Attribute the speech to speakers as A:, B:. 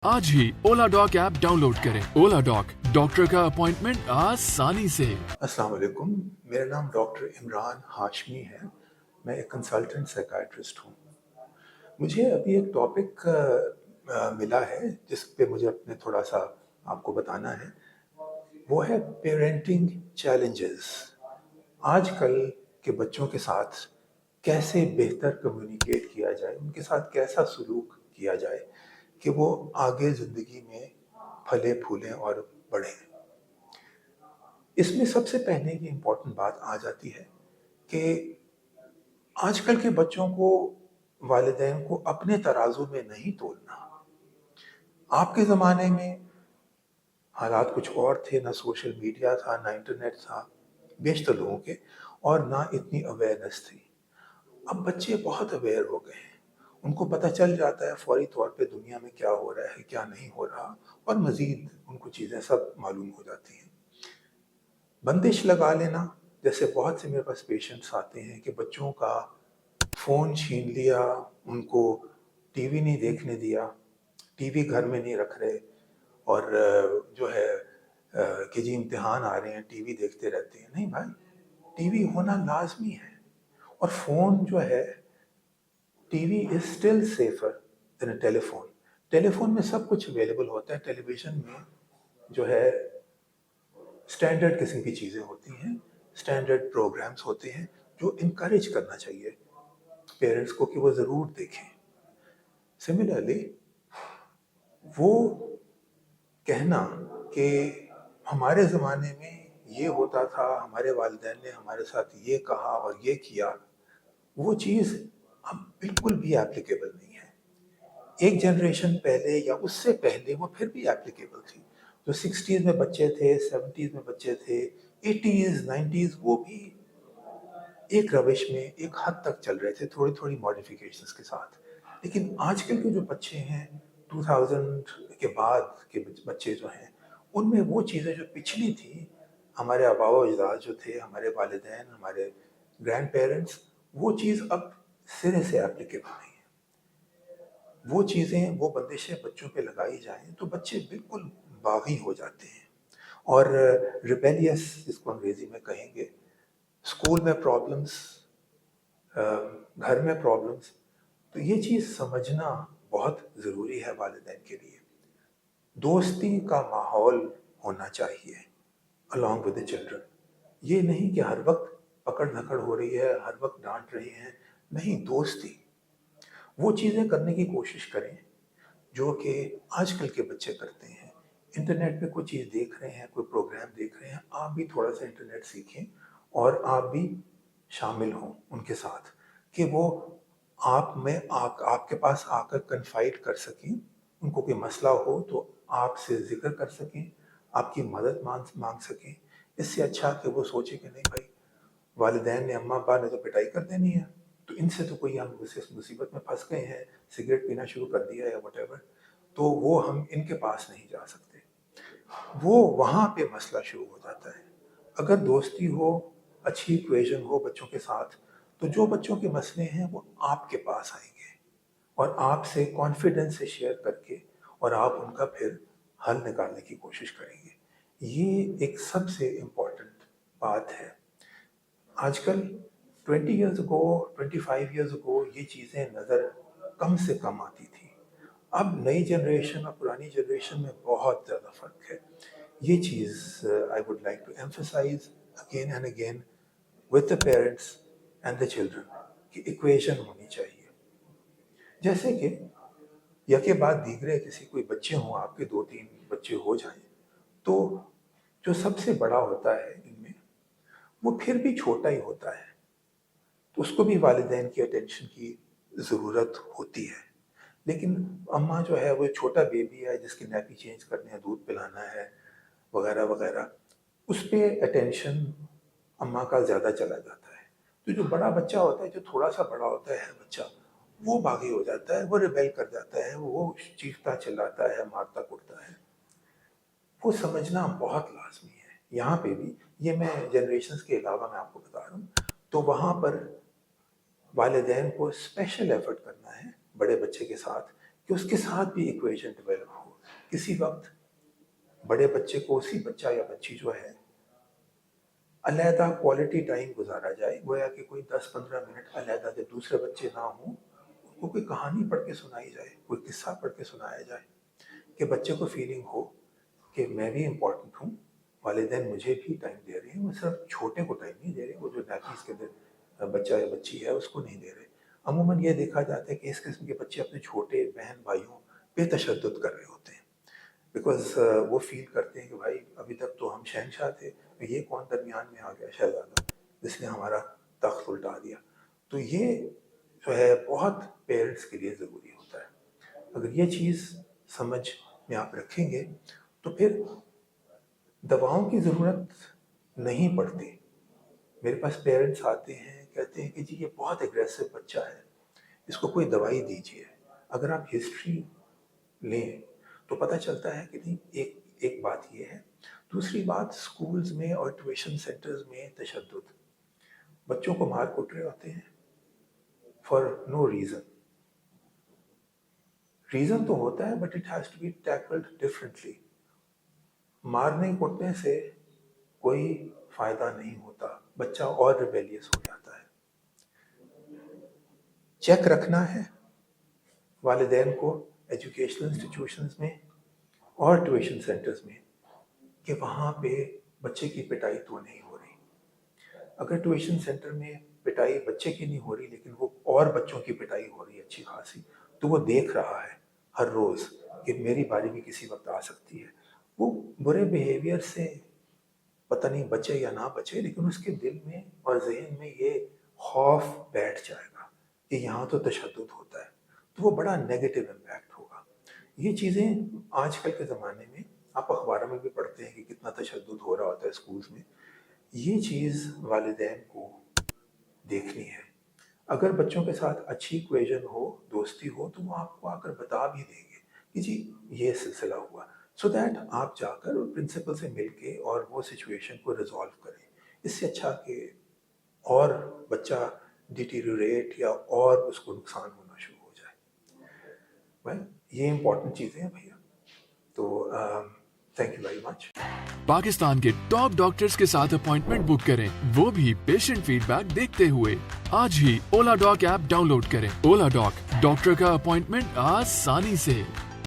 A: आज ही ओला dock app download करें। ओला dock, doctor का अपॉइंटमेंट आसानी से।
B: अस्सलाम वालेकुम, मेरा नाम डॉक्टर इमरान हाशमी है। मैं एक कंसल्टेंट साइकाइट्रिस्ट हूँ। मुझे अभी एक टॉपिक मिला है जिस पे मुझे अपने थोड़ा सा आपको बताना है। वो है पेरेंटिंग चैलेंजेस। आजकल के बच्चों के साथ कैसे बेहतर कम्युनिकेट किया जाए, उनके साथ कैसा सलूक किया जाए कि वो आगे ज़िंदगी में फले फूलें और बढ़ें। इसमें सबसे पहले ये इम्पोर्टेंट बात आ जाती है कि आजकल के बच्चों को वालिदैन को अपने तराजू में नहीं तोलना। आपके ज़माने में हालात कुछ और थे, ना सोशल मीडिया था, ना इंटरनेट था बेशतर लोगों के, और ना इतनी अवेयरनेस थी। अब बच्चे बहुत अवेयर हो गए हैं, उनको पता चल जाता है फौरी तौर पे दुनिया में क्या हो रहा है, क्या नहीं हो रहा, और मज़ीद उनको चीज़ें सब मालूम हो जाती हैं। बंदिश लगा लेना, जैसे बहुत से मेरे पास पेशेंट्स आते हैं कि बच्चों का फ़ोन छीन लिया, उनको टीवी नहीं देखने दिया, टीवी घर में नहीं रख रहे, और जो है कि जी इम्तिहान आ रहे हैं टीवी देखते रहते हैं। नहीं भाई, टीवी होना लाजमी है, और फ़ोन जो है, TV is still safer than a telephone. Telephone में सब कुछ अवेलेबल होता है, टेलीविज़न में जो है स्टैंडर्ड किस्म की चीज़ें होती हैं, स्टैंडर्ड प्रोग्राम्स होते हैं जो इनकरेज करना चाहिए पेरेंट्स को कि वो ज़रूर देखें। सिमिलरली वो कहना कि हमारे ज़माने में ये होता था, हमारे वालिदैन ने हमारे साथ ये कहा और ये किया, वो चीज़ अब बिल्कुल भी एप्लीकेबल नहीं है। एक जनरेशन पहले या उससे पहले वो फिर भी एप्लीकेबल थी। जो 60s में बच्चे थे, 70s में बच्चे थे, 80s 90s वो भी एक रविश में एक हद तक चल रहे थे, थोड़ी-थोड़ी मॉडिफ़िकेशंस के साथ। लेकिन आजकल के जो बच्चे हैं, 2000 के बाद के बच्चे जो हैं, उनमें वो चीज़ें जो पिछली थी, हमारे आबा व अजदाद जो थे, हमारे वालिदैन, हमारे ग्रैंड पेरेंट्स, वो चीज़ अब सिरे से एप्लीकेबल नहीं है। वो चीज़ें, वो बंदिशें बच्चों पे लगाई जाएँ, तो बच्चे बिल्कुल बागी हो जाते हैं और रिबेलियस जिसको अंग्रेज़ी में कहेंगे। स्कूल में प्रॉब्लम्स, घर में प्रॉब्लम्स, तो ये चीज़ समझना बहुत ज़रूरी है वालिदैन के लिए। दोस्ती का माहौल होना चाहिए अलॉन्ग विद द चिल्ड्रन। ये नहीं कि हर वक्त पकड़-धकड़ हो रही है, हर वक्त डाँट रहे हैं, नहीं, दोस्ती। वो चीज़ें करने की कोशिश करें जो कि आजकल के बच्चे करते हैं। इंटरनेट पे कोई चीज़ देख रहे हैं, कोई प्रोग्राम देख रहे हैं, आप भी थोड़ा-सा इंटरनेट सीखें और आप भी शामिल हों उनके साथ, कि वो आप में आपके पास आकर कन्फाइड कर सकें। उनको कोई मसला हो तो आपसे ज़िक्र कर सकें, आपकी मदद माँग सकें। इससे अच्छा कि वो सोचे कि नहीं भाई, वालिदैन ने, अम्मा-अब्बा ने तो पिटाई कर देनी है, तो इनसे तो कोई हम मुसीबत में फँस गए हैं, सिगरेट पीना शुरू कर दिया या व्हाटएवर, तो वो हम इनके पास नहीं जा सकते। वो वहाँ पे मसला शुरू हो जाता है। अगर दोस्ती हो, अच्छी इक्वेशन हो बच्चों के साथ, तो जो बच्चों के मसले हैं वो आपके पास आएँगे और आपसे कॉन्फिडेंस से शेयर करके, और आप उनका फिर हल निकालने की कोशिश करेंगे। ये एक सबसे इम्पोर्टेंट बात है। आजकल 20 इयर्स अगो, 25 इयर्स अगो ये चीज़ें नज़र कम से कम आती थी। अब नई जनरेशन और पुरानी जनरेशन में बहुत ज़्यादा फ़र्क है। ये चीज़ I would like to emphasize again and again with the parents and the children कि इक्वेशन होनी चाहिए। जैसे कि यके बाद दीगरे किसी कोई बच्चे हों, आपके 2-3 बच्चे हो जाएँ, तो जो सबसे बड़ा होता है इनमें, वो फिर भी छोटा ही होता है। तो उसको भी वालिदैन की अटेंशन की ज़रूरत होती है। लेकिन अम्मा जो है वो छोटा बेबी है जिसकी नैपी चेंज करनी है, दूध पिलाना है, वग़ैरह-वग़ैरह, उस पे अटेंशन अम्मा का ज़्यादा चला जाता है। तो जो बड़ा बच्चा होता है, जो थोड़ा-सा बड़ा होता है बच्चा, वो बागी हो जाता है, वो रिबेल कर जाता है, वो चीखता चिल्लाता है, मारता-कुटता है। वो समझना बहुत लाज़मी है। यहाँ पे भी, ये मैं जनरेशंस के अलावा मैं आपको बता रहा हूँ, तो वहाँ पर वालिदैन को स्पेशल एफर्ट करना है बड़े बच्चे के साथ कि उसके साथ भी इक्वेशन डेवलप हो। किसी वक्त बड़े बच्चे को उसी बच्चा या बच्ची जो है अलहदा क्वालिटी टाइम गुजारा जाए, गोया कि कोई 10-15 मिनट अलहदा जब दूसरे बच्चे ना हों उनको कोई कहानी पढ़ के सुनाई जाए, कोई किस्सा पढ़ के सुनाया जाए कि बच्चे को फीलिंग हो कि मैं भी इम्पोर्टेंट हूँ, वालिदैन मुझे भी टाइम दे रहे हैं, वो सिर्फ छोटे को टाइम नहीं दे रहे, वो जो नैपीज़ के दिन बच्चा या बच्ची है उसको नहीं दे रहे। अमूमन ये देखा जाता है कि इस किस्म के बच्चे अपने छोटे बहन भाइयों पे तशद्दुद कर रहे होते हैं, बिकॉज वो फील करते हैं कि भाई अभी तक तो हम शहनशाह थे, ये कौन दरमियान में आ गया शहजादा जिसने हमारा तख्त उल्टा दिया। तो ये जो है बहुत पेरेंट्स के लिए ज़रूरी होता है। अगर ये चीज़ समझ में आप रखेंगे तो फिर दवाओं की ज़रूरत नहीं पड़ती। मेरे पास पेरेंट्स आते हैं, कहते हैं कि जी ये बहुत एग्रेसिव बच्चा है, इसको कोई दवाई दीजिए। अगर आप हिस्ट्री लें तो पता चलता है कि नहीं, एक बात ये है। दूसरी बात, स्कूल्स में और ट्यूशन सेंटर्स में तशद्दुद, बच्चों को मार कूट रहे होते हैं फॉर नो रीज़न। रीज़न तो होता है but it has to be tackled differently. मारने कूटने से कोई फ़ायदा नहीं होता, बच्चा और रिबेलियस हो जाता है। चेक रखना है वालिदैन को एजुकेशनल इंस्टीट्यूशंस में और ट्यूशन सेंटर्स में कि वहाँ पे बच्चे की पिटाई तो नहीं हो रही। अगर ट्यूशन सेंटर में पिटाई बच्चे की नहीं हो रही लेकिन वो और बच्चों की पिटाई हो रही है अच्छी खासी, तो वो देख रहा है हर रोज़ कि मेरी बारी भी किसी वक्त आ सकती है। वो बुरे बिहेवियर से पता नहीं बचे या ना बचे, लेकिन उसके दिल में और जहन में ये खौफ बैठ जाएगा कि यहाँ तो तशद्दुद होता है, तो वो बड़ा नेगेटिव इम्पैक्ट होगा। ये चीज़ें आजकल के ज़माने में आप अखबारों में भी पढ़ते हैं कि कितना तशद्दुद हो रहा होता है स्कूल्स में। ये चीज़ वालिदैन को देखनी है। अगर बच्चों के साथ अच्छी इक्वेशन हो, दोस्ती हो, तो वो आपको आकर बता भी देंगे कि जी ये सिलसिला हुआ, सो दैट आप जाकर प्रिंसिपल से मिलके और वो सिचुएशन को रिजॉल्व करें। इससे अच्छा कि और बच्चा डिटीरियोरेट या और उसको नुकसान होना शुरू हो जाए। वेल, ये इंपॉर्टेंट चीज़ें हैं भैया। तो thank you very much.
A: Pakistan के टॉप डॉक्टर्स के साथ अपॉइंटमेंट बुक करें, वो भी पेशेंट फीडबैक देखते हुए। आज ही ओला डॉक ऐप डाउनलोड करें। ओला डॉक, डॉक्टर का अपॉइंटमेंट आसानी से।